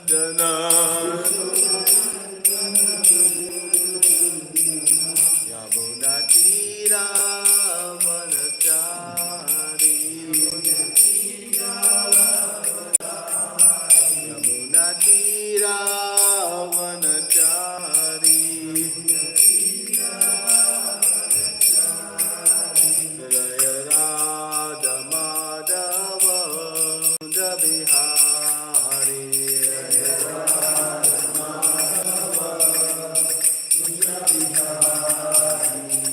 Dana Yamunatira Vanachari Yamunatira Vanachari Jaya Radha Madhava Bihari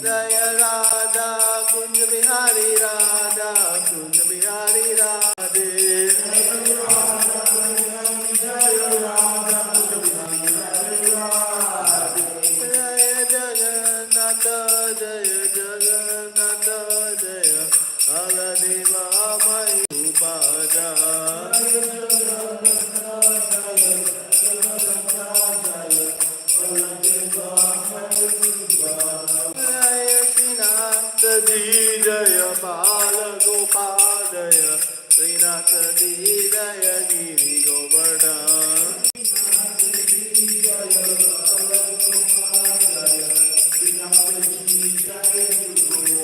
Jaya Radha Kunj Bihari Radha Kunj Bihari Radhe Jaya Jagannatha Jaya Jagannatha Jaya Aladeva Mayupada Jaya Srinatha Ji Jaya Bala Gopal Jaya Srinatha Ji Jaya Giri Govardhan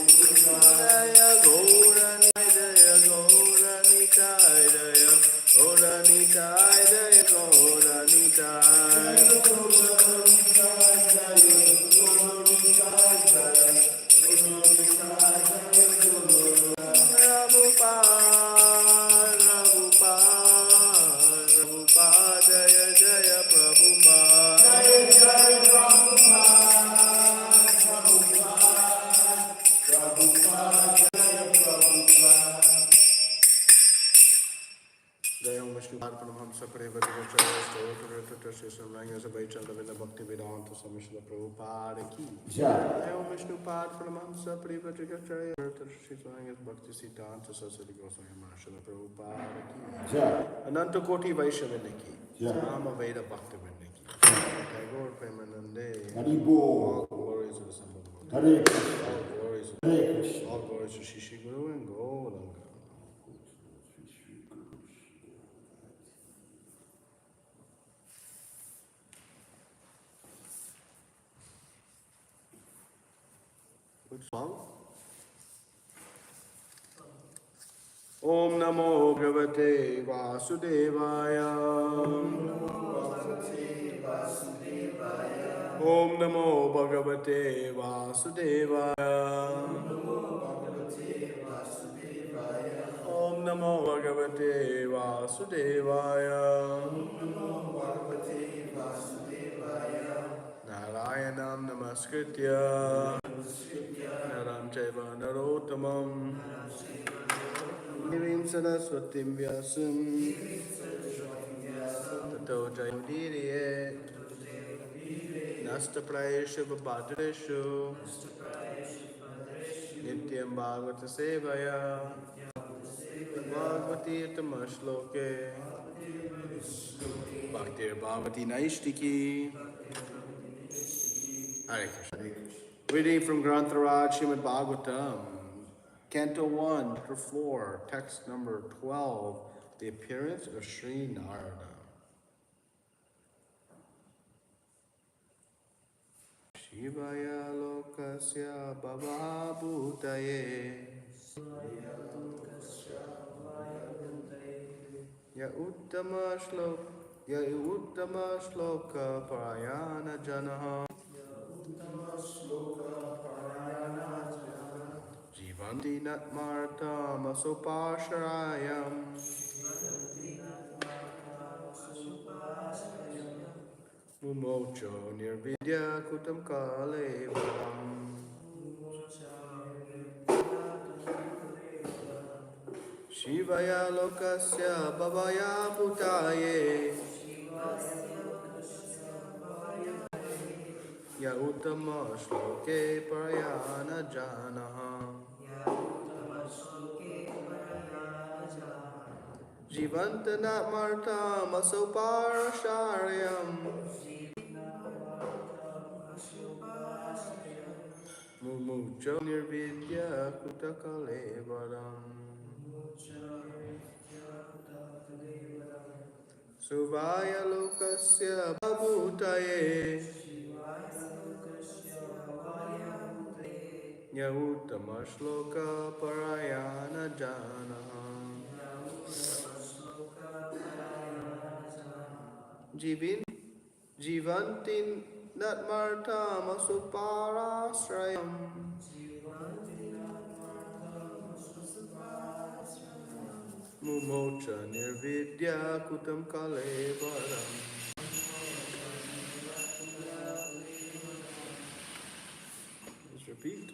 Jaya Gaurani Jaya Gaurani Jaya Jaya Gaurani Jaya Jaya Gaurani Prabhupada Prabhupada Jaya Jaya Prabhupada Jaya Om Vishnu Paramahamsa Parivadivacharya Stotra Srishamranga Sabhaichanda Vinda Bhakti Vedanta Samishla Prabhupada Ki Jaya Om Vishnu Paramahamsa Parivadivacharya Srishamranga Bhakti Siddhanta Saraswati Goswami Mahashila Prabhupada Ki Jaya Ananta Koti Vaishnavini Ki Sama Veda Bhakti Vinda Ki Tagore Premanande Haribo All glories to the Sambhav Hare Krishna All glories to Shishi Guru and Gauranga Which song? Om Namo Bhagavate Vasudevaya Om Namo Bhagavate Vasudevaya Om Namo Bhagavate Vasudevaya Narayanam Namaskritya Naram Chaiva Narottamam Devim Saraswatim Vyasam Tato Jayudiriye Nasta Prayeshu Vabhadreshu Nityam Bhagavata Sevaya Bhagavati Tamashloke Bhaktir Bhagavati Naishtiki Hare Krishna. Reading from Grantharaj Srimad Bhagavatam, Canto 1, Chapter 4, Text number 12, The Appearance of Sri Narada. Shivaya Lokasya Bhava Bhutaye Ya Uttama Shloka Parayana Janaha Jivanti Natmarta Masopasharayam Mumocho Nirvidya Kutam Kalevaram Shivaya Lokasya Bhavaya Bhutaye Ya Uttama Shloke Parayana Janaha Jivantana Marta Masoparasharyam Mumucho Nirvidya Kutakalevaram Suvaya lokasya bhutaye Yautama shloka parayana janaha Jivantin natmartam asuparasrayam Mumocha nirvidya kutam kalevaram. Let's repeat.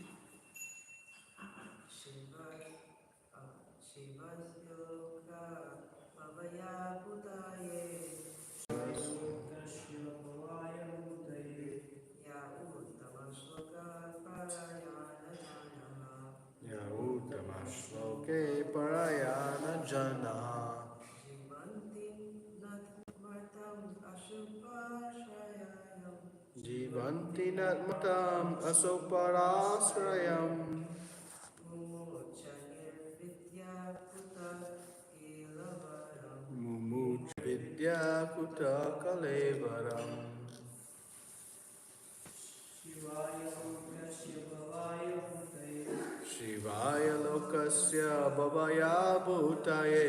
Yautama shloke parayana janaha Jivanti natmatam asoparasrayam Mumuch vidya kuta kalevaram Shivaya lokasya bhavaya bhutaye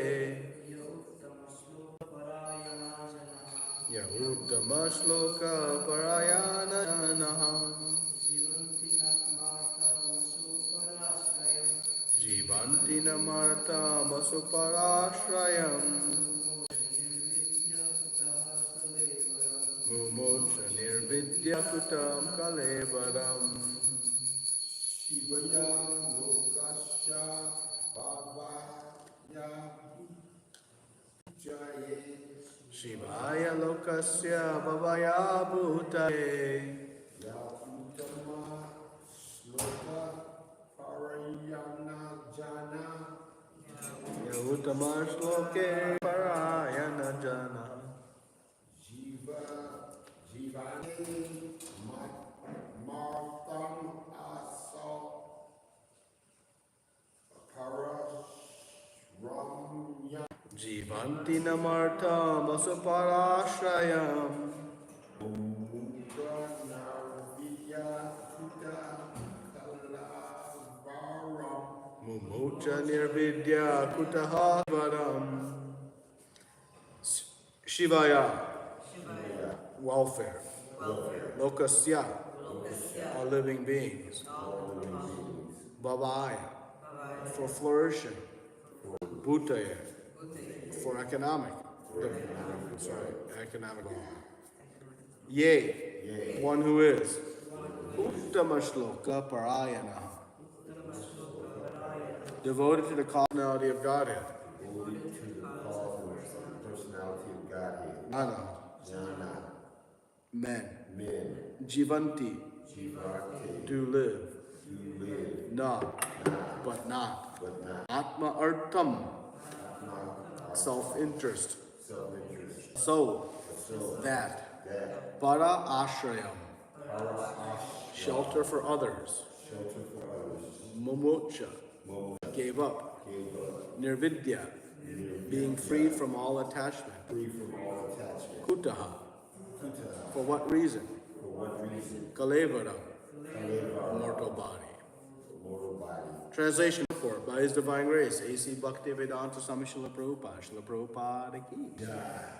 Yautama shloka parayana janaha Jivanti namarta masuparashrayam Mumocha nirvidya kutam kalevaram Shivaya lokasya bhavaya jaye Shivaya lokasya bhavaya bhutaye Yautama shloka parayana jana Yautama shloke parayana jana Jivani martam aso parasramya Jivanti namarta masuparashrayam mukha narviya kuta kalavaram Mumocha nirvidya kutaha varam Shivaya welfare Lokasya all living beings Bhavaya for flourishing Bhutaya for economic economic Yea one who is Uttama shloka parayana devoted to the causality of Godhead devoted to the cause and personality of Godhead. Jnana Jnana, men men, Jivanti jivarte, do live to live, Na but not but not Atma artam atma, self-interest self-interest. so So that that para ashrayam para shelter for others shelter for others, Momocha Mo gave up gave up, Nirvidya being freed from all attachment free from all attachment. Kutaha Kuta, for what reason for what reason? Kalevara Kaleva, mortal body. mortal body. Translation report by His Divine Grace, A.C. Bhaktivedanta Swami Srila Prabhupada, Srila Prabhupada ki.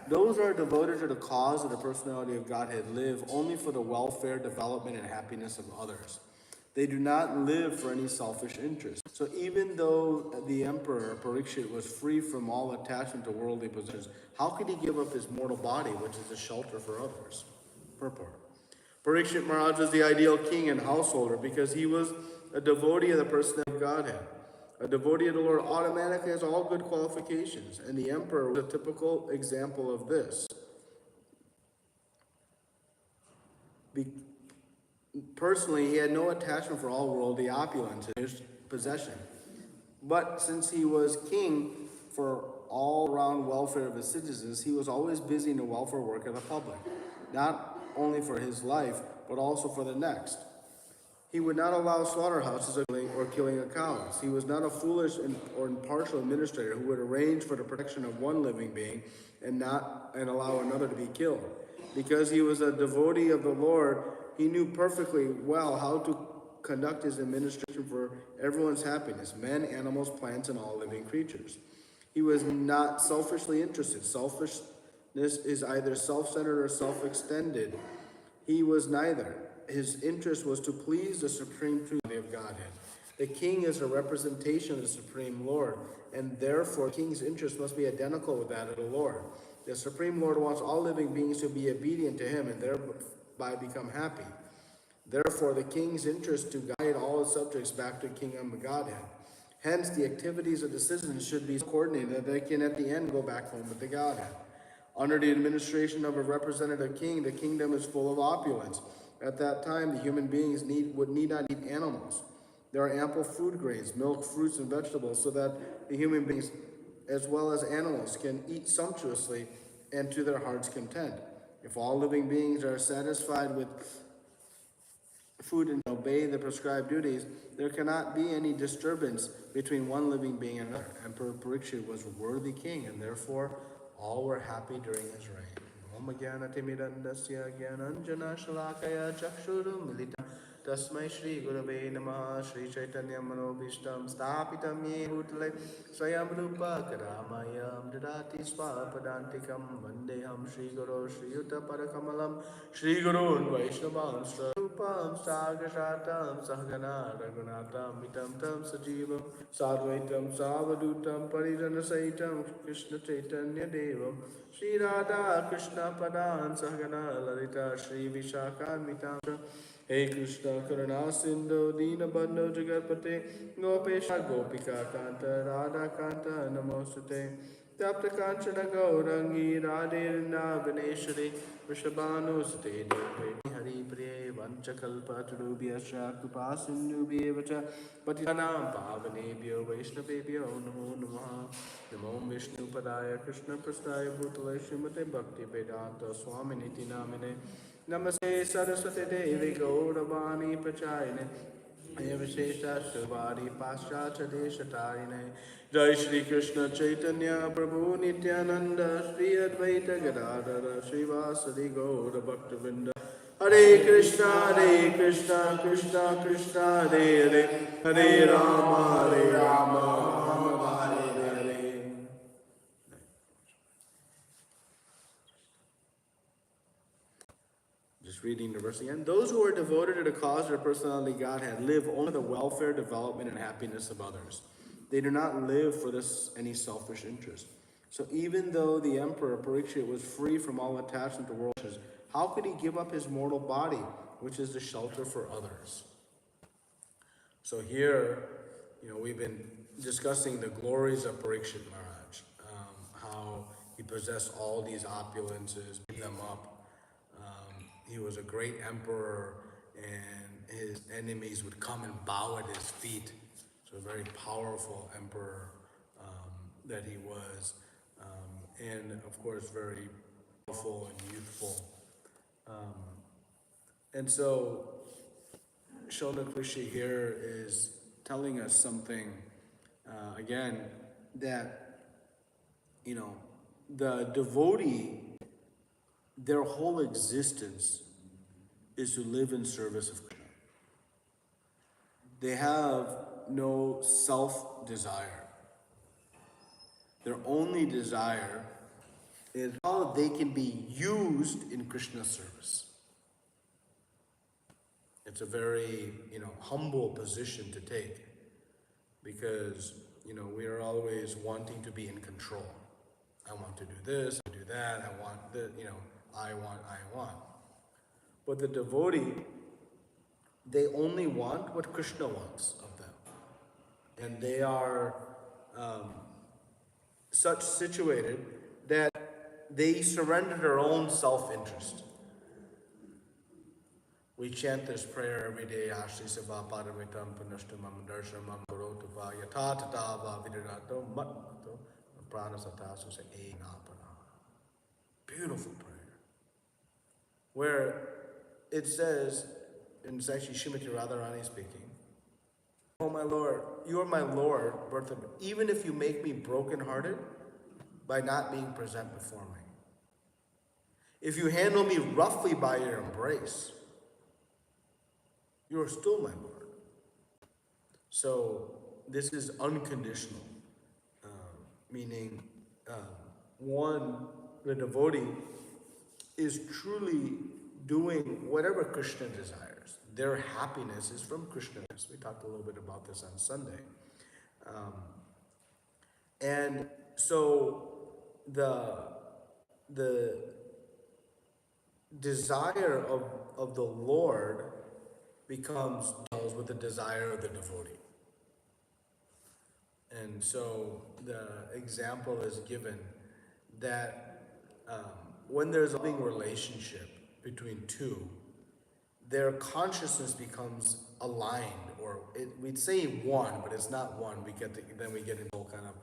Those who are devoted to the cause of the personality of Godhead live only for the welfare, development, and happiness of others. They do not live for any selfish interest. So even though the emperor Parikshit was free from all attachment to worldly possessions, how could he give up his mortal body, which is a shelter for others? Purport. Parikshit Maharaj was the ideal king and householder because he was a devotee of the personality of Godhead. A devotee of the Lord automatically has all good qualifications, and the emperor was a typical example of this. Personally, he had no attachment for all worldly opulence in his possession. But since he was king for all-round welfare of his citizens, he was always busy in the welfare work of the public, not only for his life, but also for the next. He would not allow slaughterhouses or killing of cows. He was not a foolish or impartial administrator who would arrange for the protection of one living being and allow another to be killed. Because he was a devotee of the Lord, he knew perfectly well how to conduct his administration for everyone's happiness, men, animals, plants, and all living creatures. He was not selfishly interested. Selfishness is either self-centered or self-extended. He was neither. His interest was to please the supreme truth of Godhead. The king is a representation of the supreme Lord, and therefore the king's interest must be identical with that of the Lord. The supreme Lord wants all living beings to be obedient to him and thereby become happy. Therefore, the king's interest to guide all his subjects back to the kingdom of Godhead. Hence, the activities of the citizens should be coordinated that they can at the end go back home with the Godhead. Under the administration of a representative king, the kingdom is full of opulence. At that time, the human beings need not need animals. There are ample food grains, milk, fruits, and vegetables, so that the human beings, as well as animals, can eat sumptuously and to their heart's content. If all living beings are satisfied with food and obey the prescribed duties, there cannot be any disturbance between one living being and another. Emperor Parikshit was a worthy king, and therefore all were happy during his reign. Om Jnana Timirandasya Jnananjana Shalakaya Chakshurum Militam Tasmai Shri Gurave Namaha Shri Chaitanya Manobhishtam Stapitam Ye Bhutale Swayam Rupa Karamayam Dadati Swapadantikam Vandeham Shri Guru Shri Yuta Parakamalam Shri Gurun Vaishnavam Srupam Sagashatam Sahagana Raghunatam Mitam Tam Sajivam Sadvaitam Savadutam Parijana Saitam Krishna Chaitanya Devam Shri Radha Krishna Padan Sahagana Lalita Shri Vishakan Mitam Hey Krishna Karuna Sindhu Dina Bandhu Jagatpate Gopesha Gopika Kanta Radha Kanta Namostate Tapta Kanchana Gaurangi Radhe Vrindavaneshwari Vrishabhanu Sute Devi Hari Priye Vanchakalpa Turubhyascha Kupa Sindhubhye Vacha Patitanam Pavanebhyo Vaishnavebhyo Namo Namaha Namo Vishnu Padaya Krishna Prastaya Bhutale Srimate Bhakti Vedanta Swami Niti Namine Namaste Saraswati Devi Gauravani Pachayane Vishesha Shrivari Paschatya Deshatarine Jai Shri Krishna Chaitanya Prabhu Nityananda Shri Advaita Gadadara Srivasadi Gaura Bhaktavinda Hare Krishna Krishna Krishna Hare Hare Hare Rama Rama Hare Hare. Just reading the verse again. Those who are devoted to the cause of the personality of Godhead live only for the welfare, development, and happiness of others. They do not live for any selfish interest. So even though the emperor Parikshit was free from all attachment to world pleasures, how could he give up his mortal body, which is the shelter for others? So here, we've been discussing the glories of Parikshit Maharaj, how he possessed all these opulences, gave them up. He was a great emperor, and his enemies would come and bow at his feet. So a very powerful emperor that he was, and of course very powerful and youthful. And so Shona Krishi here is telling us something, again, that, the devotee, their whole existence is to live in service of Krishna. They have no self-desire. Their only desire is how they can be used in Krishna's service. It's a very, humble position to take, because, we are always wanting to be in control. I want to do this, I do that, I want this, I want. But the devotee, they only want what Krishna wants of them. And they are such situated that they surrender their own self-interest. We chant this prayer every day, Ashri Seva Paramitam Panashtamam Darshamam Gorotava Yatatava Vidirato Matmato Pranasatasu Se Enapana. Beautiful prayer. Where it says, and it's actually Srimati Radharani speaking. Oh my Lord, you are my Lord, birth of, even if you make me brokenhearted by not being present before me. If you handle me roughly by your embrace, you are still my Lord. So this is unconditional, meaning one, the devotee is truly doing whatever Krishna desires. Their happiness is from Krishna. We talked a little bit about this on Sunday. And so the desire of the Lord becomes with the desire of the devotee. And so the example is given that when there's a loving relationship between two, their consciousness becomes aligned, or we'd say one, but it's not one. Then we get into a kind of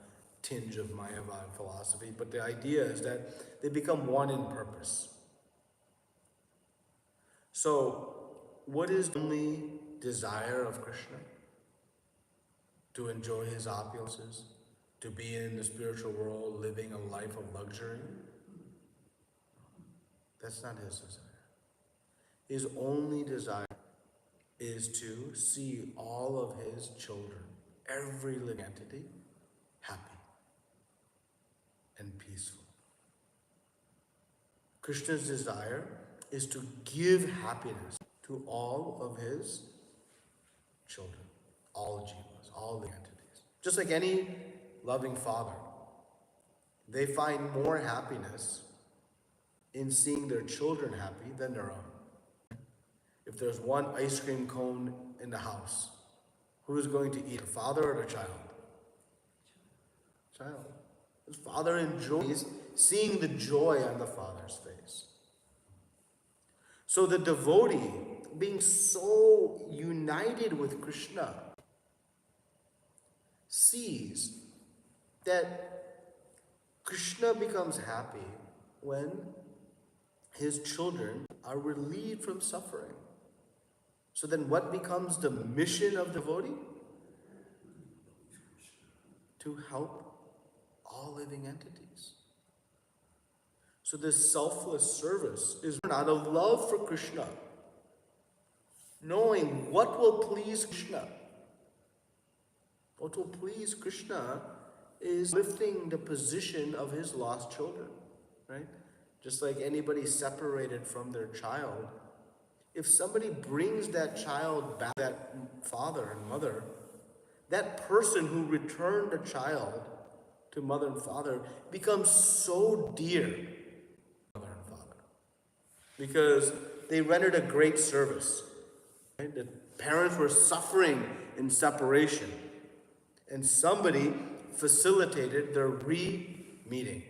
tinge of Mayavad philosophy. But the idea is that they become one in purpose. So, what is the only desire of Krishna? To enjoy his opulences, to be in the spiritual world, living a life of luxury? That's not his desire. His only desire is to see all of his children, every living entity, happy and peaceful. Krishna's desire is to give happiness to all of his children, all jivas, all the entities. Just like any loving father, they find more happiness in seeing their children happy than their own. If there's one ice cream cone in the house, who's going to eat, the father or the child? Child. The father enjoys seeing the joy on the father's face. So the devotee, being so united with Krishna, sees that Krishna becomes happy when his children are relieved from suffering. So then what becomes the mission of the devotee? To help all living entities. So this selfless service is out of love for Krishna, knowing what will please Krishna. What will please Krishna is lifting the position of his lost children, right? Just like anybody separated from their child, if somebody brings that child back, that father and mother, that person who returned the child to mother and father becomes so dear to mother and father because they rendered a great service. Right? The parents were suffering in separation, and somebody facilitated their re-meeting.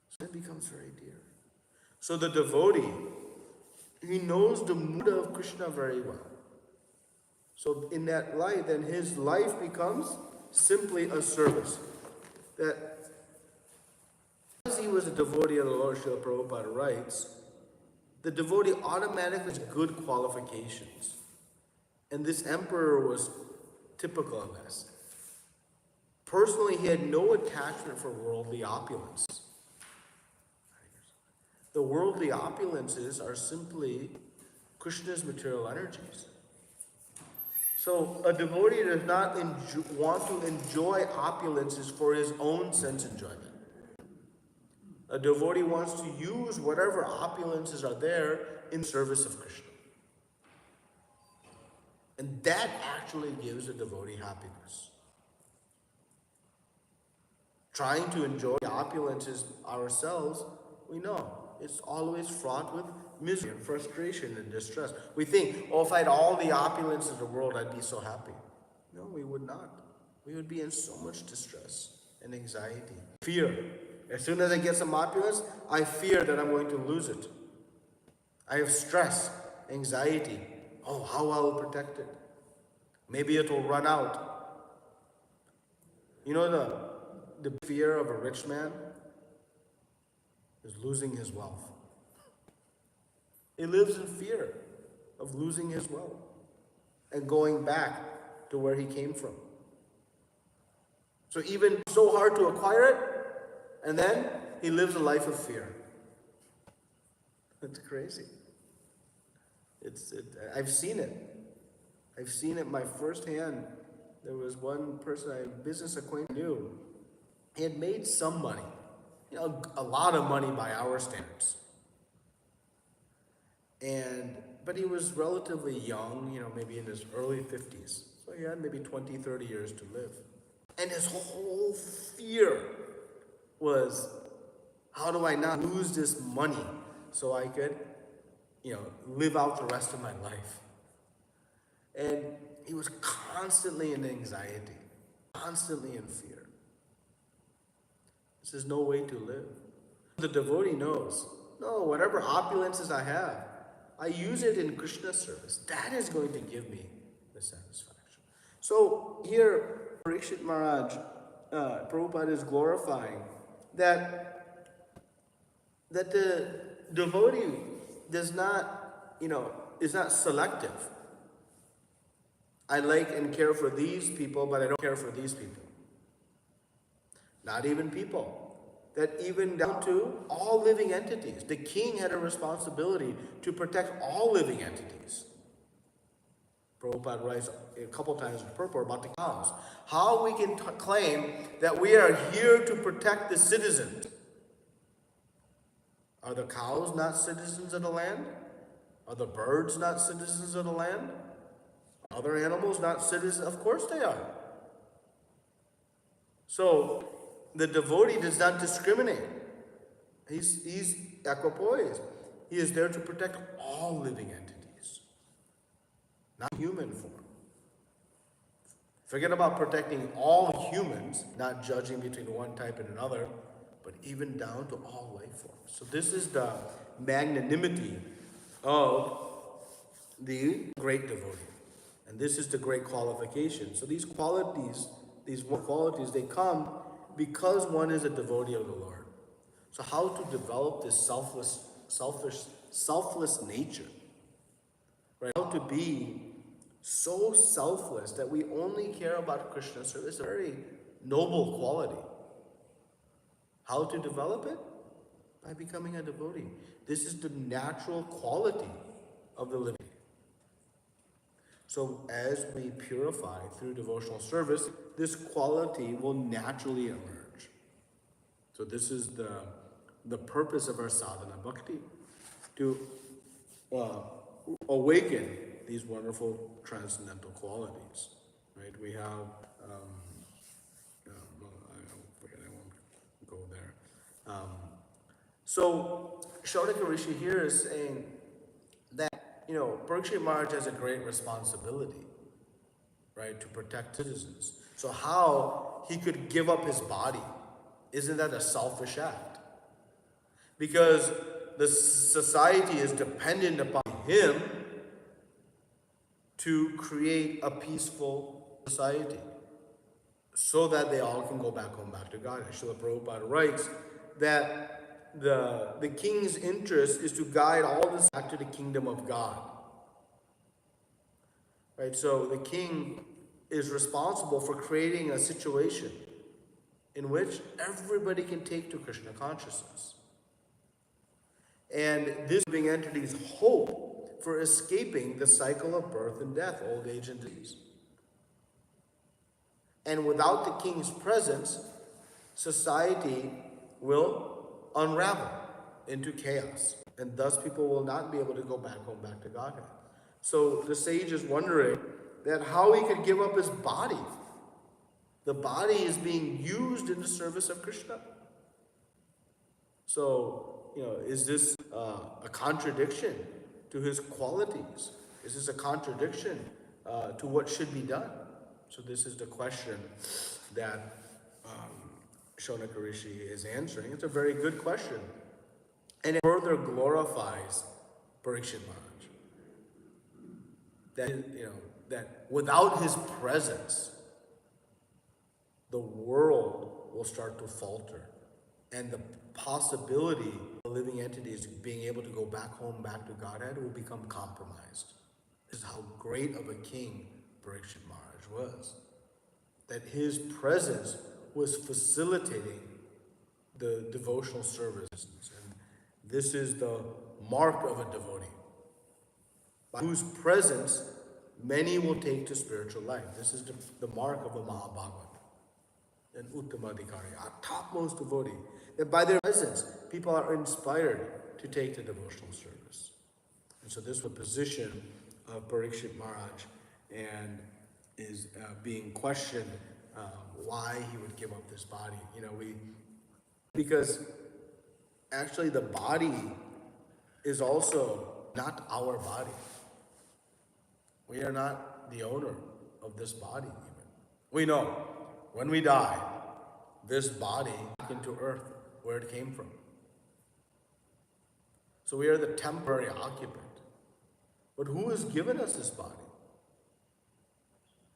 So it becomes very dear. So the devotee, he knows the mood of Krishna very well. So in that light, then his life becomes simply a service. That as he was a devotee of the Lord, Srila Prabhupada writes, the devotee automatically has good qualifications. And this emperor was typical of this. Personally, he had no attachment for worldly opulence. The worldly opulences are simply Krishna's material energies. So a devotee does not want to enjoy opulences for his own sense enjoyment. A devotee wants to use whatever opulences are there in service of Krishna. And that actually gives a devotee happiness. Trying to enjoy opulences ourselves, we know, it's always fraught with misery and frustration and distress. We think, oh, if I had all the opulence of the world, I'd be so happy. No, we would not. We would be in so much distress and anxiety. Fear. As soon as I get some opulence, I fear that I'm going to lose it. I have stress, anxiety. Oh, how I will protect it. Maybe it will run out. You know the fear of a rich man is losing his wealth. He lives in fear. of losing his wealth and going back to where he came from. So even so hard to acquire it, and then he lives a life of fear. It's crazy. I've seen it. I've seen it my firsthand. There was one person, a business acquaintance knew. He had made some money, a lot of money by our standards. But he was relatively young, maybe in his early 50s. So he had maybe 20, 30 years to live. And his whole fear was, how do I not lose this money so I could, live out the rest of my life? And he was constantly in anxiety, constantly in fear. This is no way to live. The devotee knows, no, whatever opulences I have, I use it in Krishna service. That is going to give me the satisfaction. So here, Parikshit Maharaj, Prabhupada is glorifying that the devotee does not, is not selective. I like and care for these people, but I don't care for these people. Not even people. That even down to all living entities. The king had a responsibility to protect all living entities. Prabhupada writes a couple times in purport about the cows. How we can claim that we are here to protect the citizens. Are the cows not citizens of the land? Are the birds not citizens of the land? Are other animals not citizens? Of course they are. So the devotee does not discriminate. He's equipoise. He is there to protect all living entities, not human form. Forget about protecting all humans, not judging between one type and another, but even down to all life forms. So this is the magnanimity of the great devotee. And this is the great qualification. So these qualities, they come because one is a devotee of the Lord. So how to develop this selfless nature, right? How to be so selfless that we only care about Krishna service. It's a very noble quality. How to develop it? By becoming a devotee. This is the natural quality of the living. So as we purify through devotional service, this quality will naturally emerge. So this is the purpose of our sadhana bhakti, to awaken these wonderful transcendental qualities. Right? We have, I won't go there. So Shaunaka Rishi here is saying that, Parikshit Maharaj has a great responsibility, right, to protect citizens. So how he could give up his body, isn't that a selfish act? Because the society is dependent upon him to create a peaceful society so that they all can go back home, back to God. Srila Prabhupada writes that the king's interest is to guide all this back to the kingdom of God. Right? So the king is responsible for creating a situation in which everybody can take to Krishna consciousness. And this living entity's hope for escaping the cycle of birth and death, old age and disease. And without the king's presence, society will unravel into chaos. And thus people will not be able to go back home, back to Godhead. So the sage is wondering that how he could give up his body. The body is being used in the service of Krishna. So, is this a contradiction to his qualities? Is this a contradiction to what should be done? So this is the question that Shaunaka Rishi is answering. It's a very good question. And it further glorifies Parikshit Maharaj. That without his presence, the world will start to falter. And the possibility of living entities being able to go back home, back to Godhead will become compromised. is how great of a king Parikshit Maharaj was. That his presence was facilitating the devotional services. And this is the mark of a devotee, by whose presence many will take to spiritual life. This is the mark of a Mahabhagavat, an Uttamadhikari, a topmost devotee. That by their presence, people are inspired to take the devotional service. And so this was the position of Parikshit Maharaj, and is being questioned why he would give up this body. Because actually the body is also not our body. We are not the owner of this body even. We know when we die, this body back into earth where it came from. So we are the temporary occupant. But who has given us this body?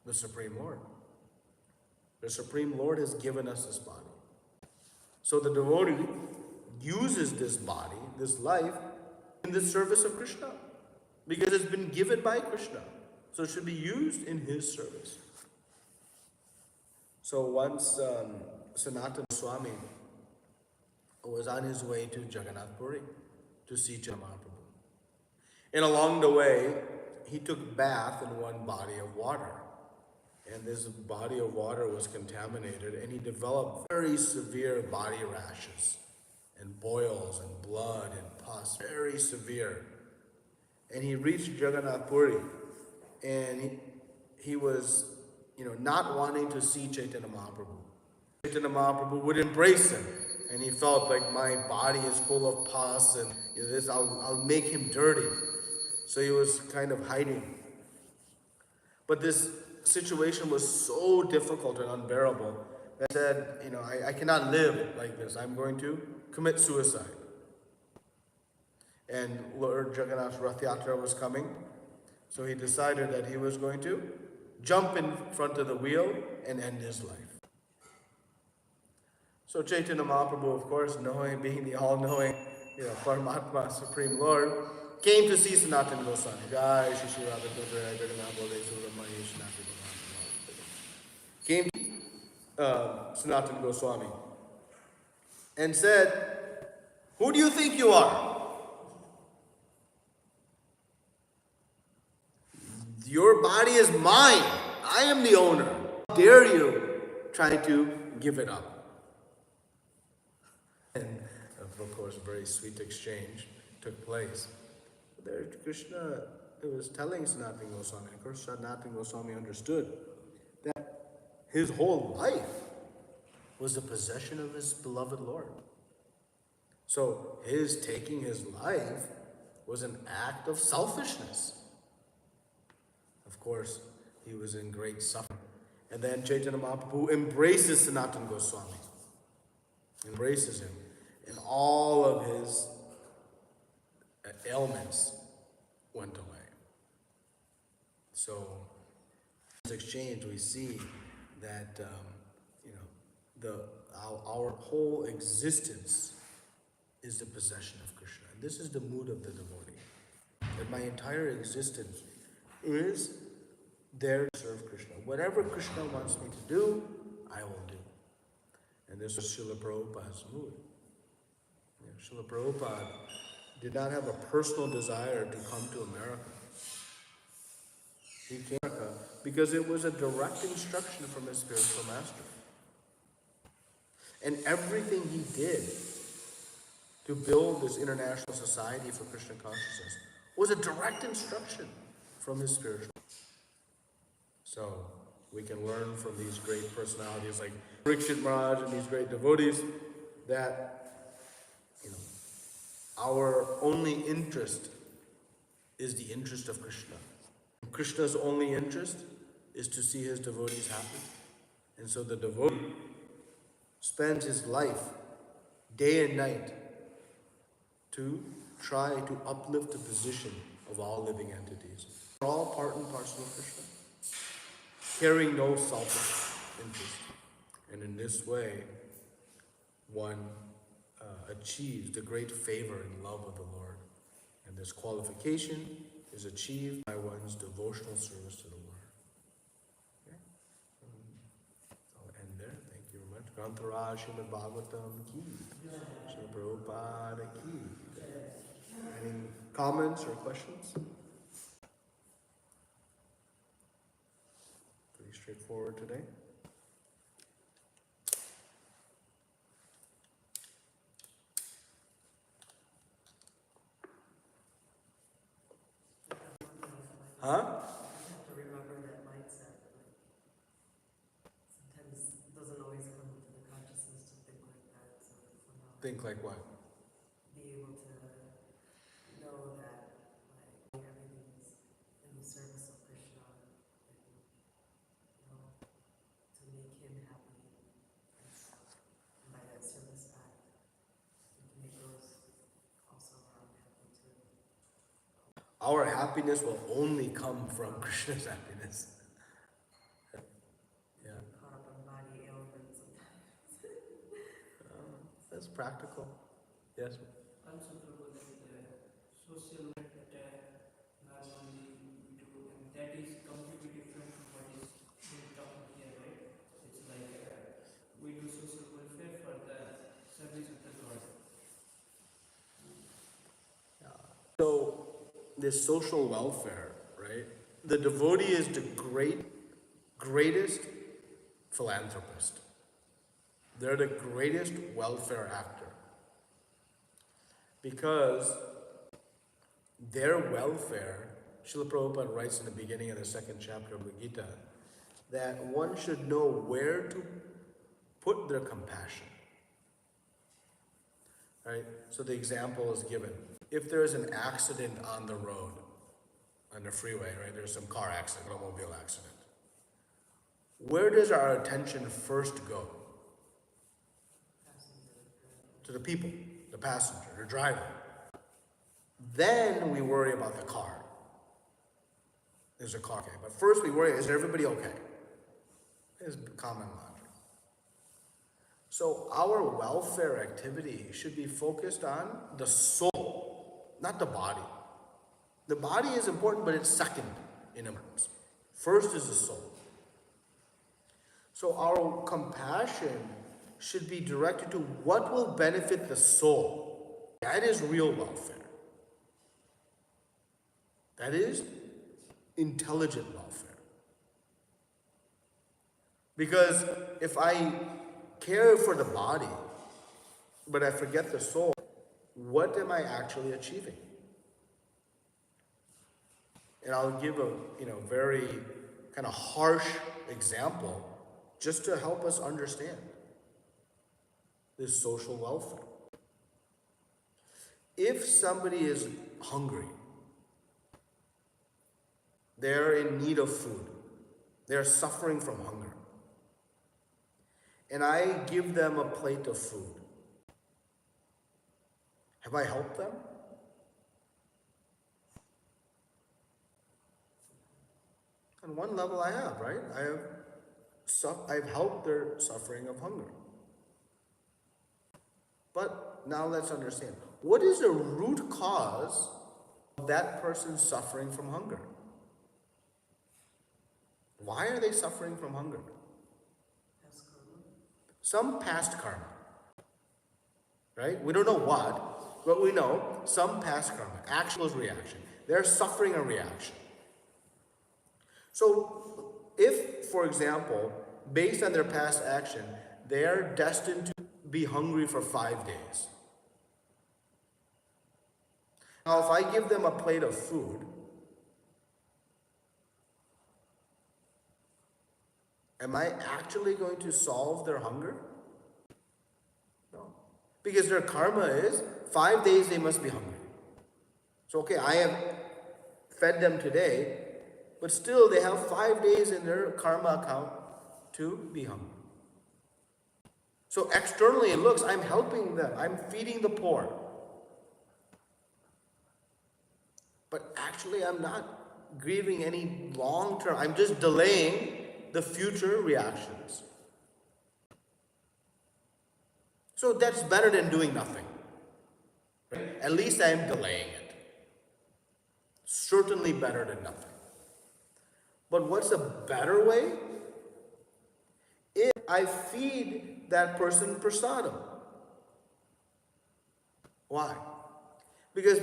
The Supreme Lord. The Supreme Lord has given us this body. So the devotee uses this body, this life, in the service of Krishna, because it's been given by Krishna. So it should be used in his service. So once Sanatana Swami was on his way to Jagannath Puri to see Chaitanya Mahaprabhu. And along the way, he took bath in one body of water. And this body of water was contaminated, and he developed very severe body rashes and boils and blood and pus, very severe. And he reached Jagannath Puri, and he was, not wanting to see Chaitanya Mahaprabhu. Chaitanya Mahaprabhu would embrace him, and he felt like, my body is full of pus, and I'll make him dirty. So he was kind of hiding. But this situation was so difficult and unbearable that he said, I cannot live like this. I'm going to commit suicide. And Lord Jagannath's Rath Yatra was coming, so he decided that he was going to jump in front of the wheel and end his life. So Chaitanya Mahaprabhu, of course, being the all-knowing, Paramatma, Supreme Lord, came to see Sanatana Goswami. Jai Shri Shri Radha Gopal Jagannath Baladev Subramanya Sanatana Goswami. Came to Sanatana Goswami and said, "Who do you think you are? Your body is mine. I am the owner. How dare you try to give it up?" And of course, a very sweet exchange took place. There, Krishna was telling Sanatana Goswami. Of course, Sanatana Goswami understood that his whole life was the possession of his beloved Lord. So his taking his life was an act of selfishness. Of course, he was in great suffering. And then Chaitanya Mahaprabhu embraces Sanatana Goswami, embraces him, and all of his ailments went away. So in this exchange, we see that our whole existence is the possession of Krishna. And this is the mood of the devotee. That my entire existence is there to serve Krishna. Whatever Krishna wants me to do, I will do. And this was Srila Prabhupada's mood. Srila Prabhupada did not have a personal desire to come to America. He came to America because it was a direct instruction from his spiritual master. And everything he did to build this international society for Krishna consciousness was a direct instruction from his spiritual master. So we can learn from these great personalities like Parikshit Maharaj and these great devotees that our only interest is the interest of Krishna. Krishna's only interest is to see his devotees happy. And so the devotee spends his life, day and night, to try to uplift the position of all living entities. We're all part and parcel of Krishna, carrying no selfish interest. And in this way, one achieves the great favor and love of the Lord. And this qualification is achieved by one's devotional service to the Lord. Okay? I'll end there. Thank you very much. Grantaraj Srimad Bhagavatam ki. Srila Prabhupada ki. Any comments or questions? Pretty straightforward today. Huh? I have to remember that mindset, but sometimes it doesn't always come into the consciousness to think like that. So for now, Think like what? be able to know that like everything is in the service of Krishna, and to make him happy, and by that service act, we can make those also around happy too. Our happiness will only come from Krishna's happiness. Yeah. Caught up on body ailments sometimes. That's practical. Yes. Also, Prabhu, the social attack normally we do, and that is completely different from what is being talked here, right? It's like we do social welfare for the service of the Lord. So, this social welfare, right? The devotee is the greatest philanthropist. They're the greatest welfare actor. Because their welfare, Srila Prabhupada writes in the beginning of the second chapter of the Gita, that one should know where to put their compassion. Right? So the example is given. If there's an accident on the road, on the freeway, right? There's some car accident, automobile accident. Where does our attention first go? To the people, the passenger, the driver. Then we worry about the car. Is the car okay? But first we worry, is everybody okay? It's common logic. So our welfare activity should be focused on the soul, not the body. The body is important, but it's second in importance. First is the soul. So our compassion should be directed to what will benefit the soul. That is real welfare. That is intelligent welfare. Because if I care for the body, but I forget the soul, what am I actually achieving? And I'll give a very kind of harsh example just to help us understand this social welfare. If somebody is hungry, they're in need of food, they're suffering from hunger, and I give them a plate of food, have I helped them? On one level I have, right? I've helped their suffering of hunger. But now let's understand. What is the root cause of that person suffering from hunger? Why are they suffering from hunger? Some past karma. Right? We don't know what, but we know some past karma. Action is reaction. They're suffering a reaction. So, if, for example, based on their past action, they are destined to be hungry for 5 days. Now, if I give them a plate of food, am I actually going to solve their hunger? No. Because their karma is 5 days they must be hungry. So, okay, I have fed them today, but still they have 5 days in their karma account to be hungry. So externally it looks, I'm helping them, I'm feeding the poor. But actually I'm not grieving any long term, I'm just delaying the future reactions. So that's better than doing nothing. Right? At least I'm delaying it. Certainly better than nothing. But what's a better way? If I feed that person prasadam. Why? Because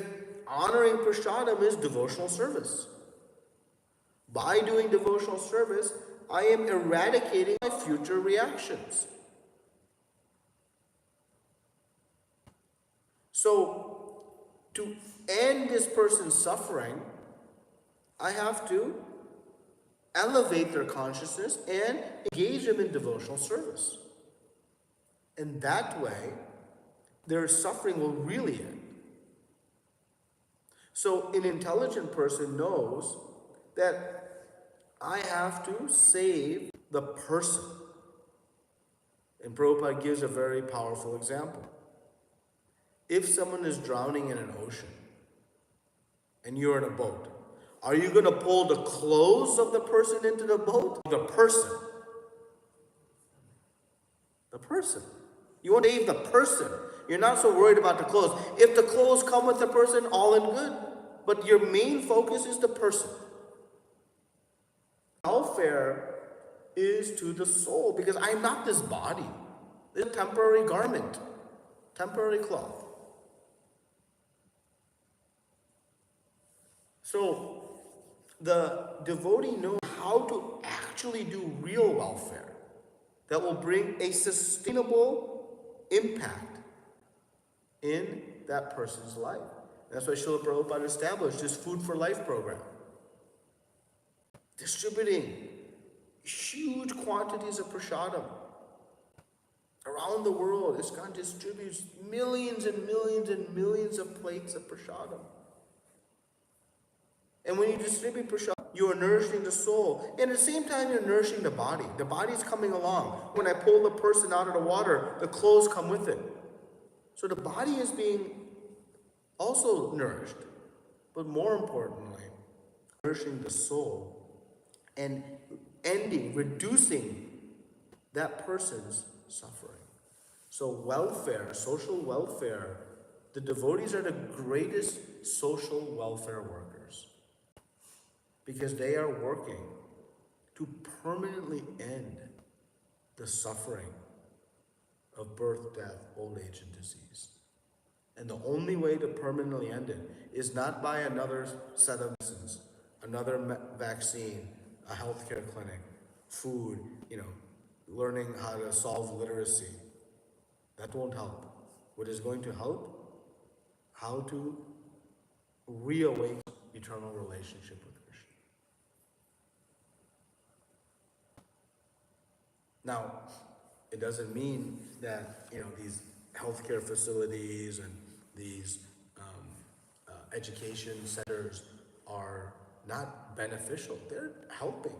honoring prasadam is devotional service. By doing devotional service, I am eradicating my future reactions. So, to end this person's suffering, I have to elevate their consciousness and engage them in devotional service. And that way, their suffering will really end. So, an intelligent person knows that I have to save the person. And Prabhupada gives a very powerful example. If someone is drowning in an ocean and you're in a boat, are you going to pull the clothes of the person into the boat? The person. The person. You want to save the person. You're not so worried about the clothes. If the clothes come with the person, all in good. But your main focus is the person. Welfare is to the soul, because I'm not this body. It's a temporary garment, temporary cloth. So the devotee knows how to actually do real welfare that will bring a sustainable impact in that person's life. That's why Srila Prabhupada established this Food for Life program. Distributing huge quantities of prasadam. Around the world, ISKCON distributes millions and millions and millions of plates of prasadam. And when you distribute prasadam, you are nourishing the soul. And at the same time, you're nourishing the body. The body's coming along. When I pull the person out of the water, the clothes come with it. So the body is being also nourished. But more importantly, nourishing the soul and reducing that person's suffering. So welfare, social welfare, the devotees are the greatest social welfare workers, because they are working to permanently end the suffering of birth, death, old age, and disease. And the only way to permanently end it is not by another set of medicines, another vaccine, a healthcare clinic, food, learning how to solve literacy. That won't help. What is going to help? How to reawaken eternal relationship with Krishna. Now, it doesn't mean that these healthcare facilities and these education centers are not beneficial. They're helping.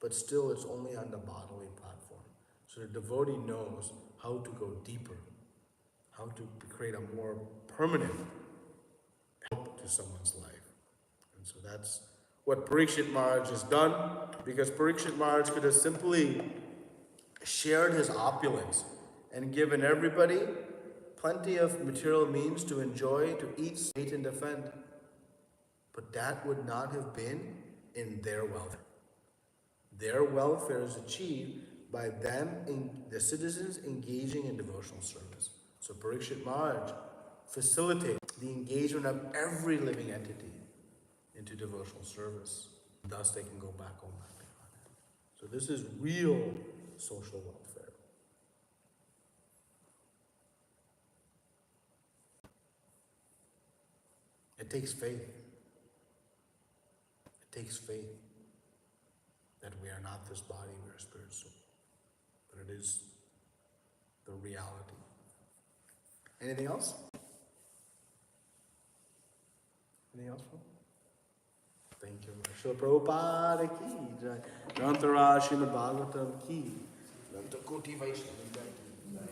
But still, it's only on the bodily platform. So the devotee knows how to go deeper, how to create a more permanent help to someone's life. And so that's what Parikshit Maharaj has done, because Parikshit Maharaj could have simply shared his opulence and given everybody plenty of material means to enjoy, to eat, eat, and defend. But that would not have been in their welfare. Their welfare is achieved by them, the citizens, engaging in devotional service. So Parikshit Maharaj facilitates the engagement of every living entity into devotional service. Thus they can go back home happy. So this is real social welfare. It takes faith. It takes faith that we are not this body, we are spirit soul. But it is the reality. Anything else? Anything else? Thank you. Srila Prabhupada ki jai. Grantharaj Srimad Bhagavatam ki. Nanta Koti Vaishnava ki jai.